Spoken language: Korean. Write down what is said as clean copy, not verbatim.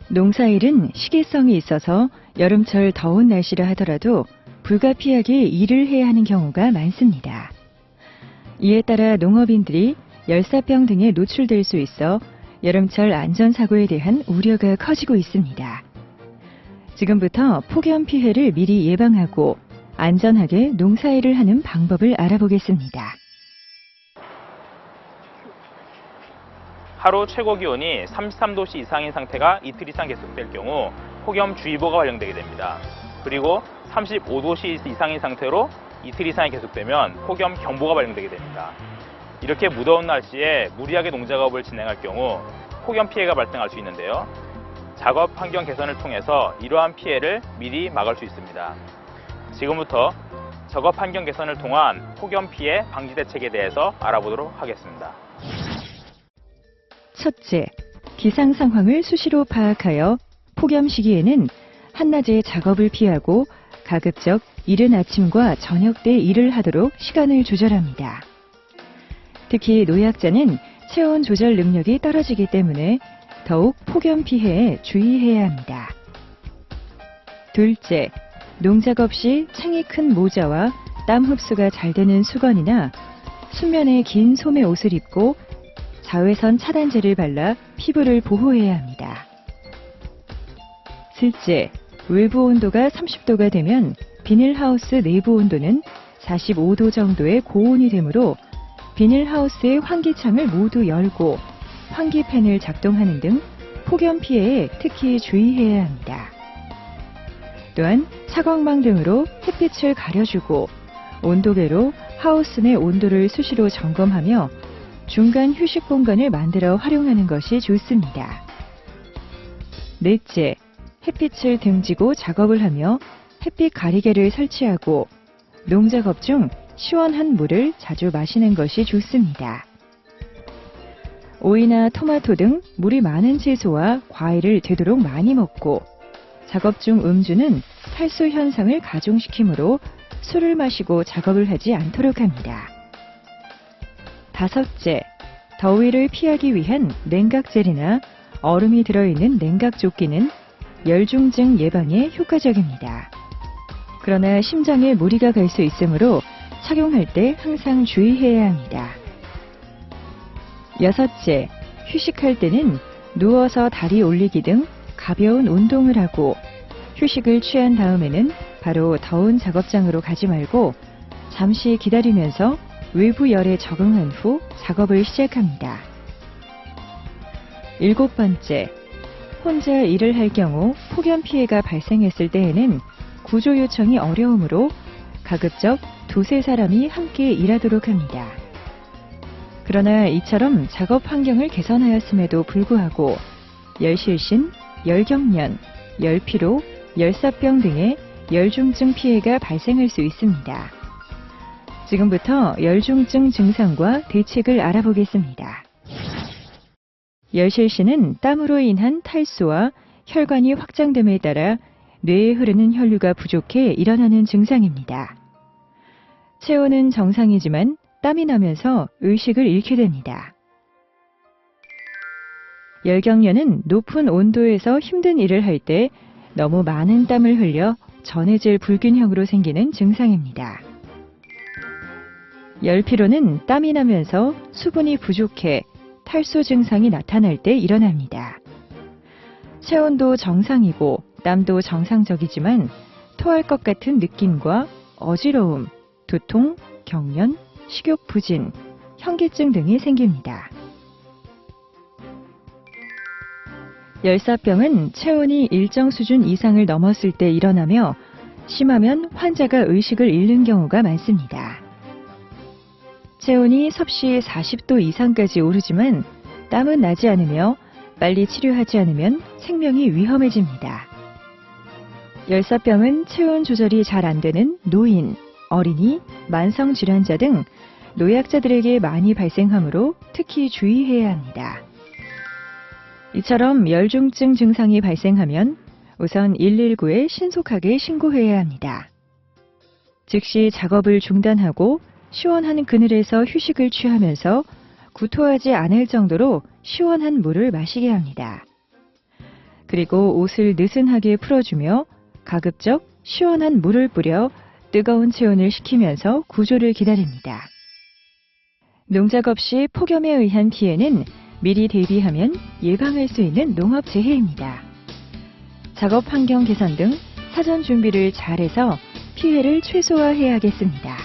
농사일은 시기성이 있어서 여름철 더운 날씨라 하더라도 불가피하게 일을 해야 하는 경우가 많습니다. 이에 따라 농업인들이 열사병 등에 노출될 수 있어 여름철 안전사고에 대한 우려가 커지고 있습니다. 지금부터 폭염 피해를 미리 예방하고 안전하게 농사일을 하는 방법을 알아보겠습니다. 하루 최고 기온이 33도씨 이상인 상태가 이틀 이상 계속될 경우 폭염주의보가 발령되게 됩니다. 그리고 35도씨 이상인 상태로 이틀 이상이 계속되면 폭염경보가 발령되게 됩니다. 이렇게 무더운 날씨에 무리하게 농작업을 진행할 경우 폭염 피해가 발생할 수 있는데요. 작업 환경 개선을 통해서 이러한 피해를 미리 막을 수 있습니다. 지금부터 작업 환경 개선을 통한 폭염 피해 방지 대책에 대해서 알아보도록 하겠습니다. 첫째, 기상 상황을 수시로 파악하여 폭염 시기에는 한낮에 작업을 피하고 가급적 이른 아침과 저녁 때 일을 하도록 시간을 조절합니다. 특히 노약자는 체온 조절 능력이 떨어지기 때문에 더욱 폭염 피해에 주의해야 합니다. 둘째, 농작업 시 챙이 큰 모자와 땀 흡수가 잘 되는 수건이나 수면에 긴 소매 옷을 입고 자외선 차단제를 발라 피부를 보호해야 합니다. 셋째, 외부 온도가 30도가 되면 비닐하우스 내부 온도는 45도 정도의 고온이 되므로 비닐하우스의 환기창을 모두 열고 환기팬을 작동하는 등 폭염 피해에 특히 주의해야 합니다. 또한 차광망 등으로 햇빛을 가려주고 온도계로 하우스 내 온도를 수시로 점검하며 중간 휴식 공간을 만들어 활용하는 것이 좋습니다. 넷째, 햇빛을 등지고 작업을 하며 햇빛 가리개를 설치하고 농작업 중 시원한 물을 자주 마시는 것이 좋습니다. 오이나 토마토 등 물이 많은 채소와 과일을 되도록 많이 먹고 작업 중 음주는 탈수 현상을 가중시키므로 술을 마시고 작업을 하지 않도록 합니다. 다섯째, 더위를 피하기 위한 냉각젤이나 얼음이 들어있는 냉각조끼는 열중증 예방에 효과적입니다. 그러나 심장에 무리가 갈 수 있으므로 착용할 때 항상 주의해야 합니다. 여섯째, 휴식할 때는 누워서 다리 올리기 등 가벼운 운동을 하고 휴식을 취한 다음에는 바로 더운 작업장으로 가지 말고 잠시 기다리면서 외부 열에 적응한 후 작업을 시작합니다. 일곱 번째, 혼자 일을 할 경우 폭염 피해가 발생했을 때에는 구조 요청이 어려우므로 가급적 두세 사람이 함께 일하도록 합니다. 그러나 이처럼 작업 환경을 개선하였음에도 불구하고 열실신, 열경련, 열피로, 열사병 등의 열중증 피해가 발생할 수 있습니다. 지금부터 열중증 증상과 대책을 알아보겠습니다. 열실신은 땀으로 인한 탈수와 혈관이 확장됨에 따라 뇌에 흐르는 혈류가 부족해 일어나는 증상입니다. 체온은 정상이지만 땀이 나면서 의식을 잃게 됩니다. 열경련은 높은 온도에서 힘든 일을 할 때 너무 많은 땀을 흘려 전해질 불균형으로 생기는 증상입니다. 열피로는 땀이 나면서 수분이 부족해 탈수 증상이 나타날 때 일어납니다. 체온도 정상이고 땀도 정상적이지만 토할 것 같은 느낌과 어지러움, 두통, 경련, 식욕 부진, 현기증 등이 생깁니다. 열사병은 체온이 일정 수준 이상을 넘었을 때 일어나며 심하면 환자가 의식을 잃는 경우가 많습니다. 체온이 섭씨 40도 이상까지 오르지만 땀은 나지 않으며 빨리 치료하지 않으면 생명이 위험해집니다. 열사병은 체온 조절이 잘 안 되는 노인, 어린이, 만성질환자 등 노약자들에게 많이 발생하므로 특히 주의해야 합니다. 이처럼 열중증 증상이 발생하면 우선 119에 신속하게 신고해야 합니다. 즉시 작업을 중단하고 시원한 그늘에서 휴식을 취하면서 구토하지 않을 정도로 시원한 물을 마시게 합니다. 그리고 옷을 느슨하게 풀어주며 가급적 시원한 물을 뿌려 뜨거운 체온을 식히면서 구조를 기다립니다. 농작업 시 폭염에 의한 피해는 미리 대비하면 예방할 수 있는 농업재해입니다. 작업 환경 개선 등 사전 준비를 잘해서 피해를 최소화해야겠습니다.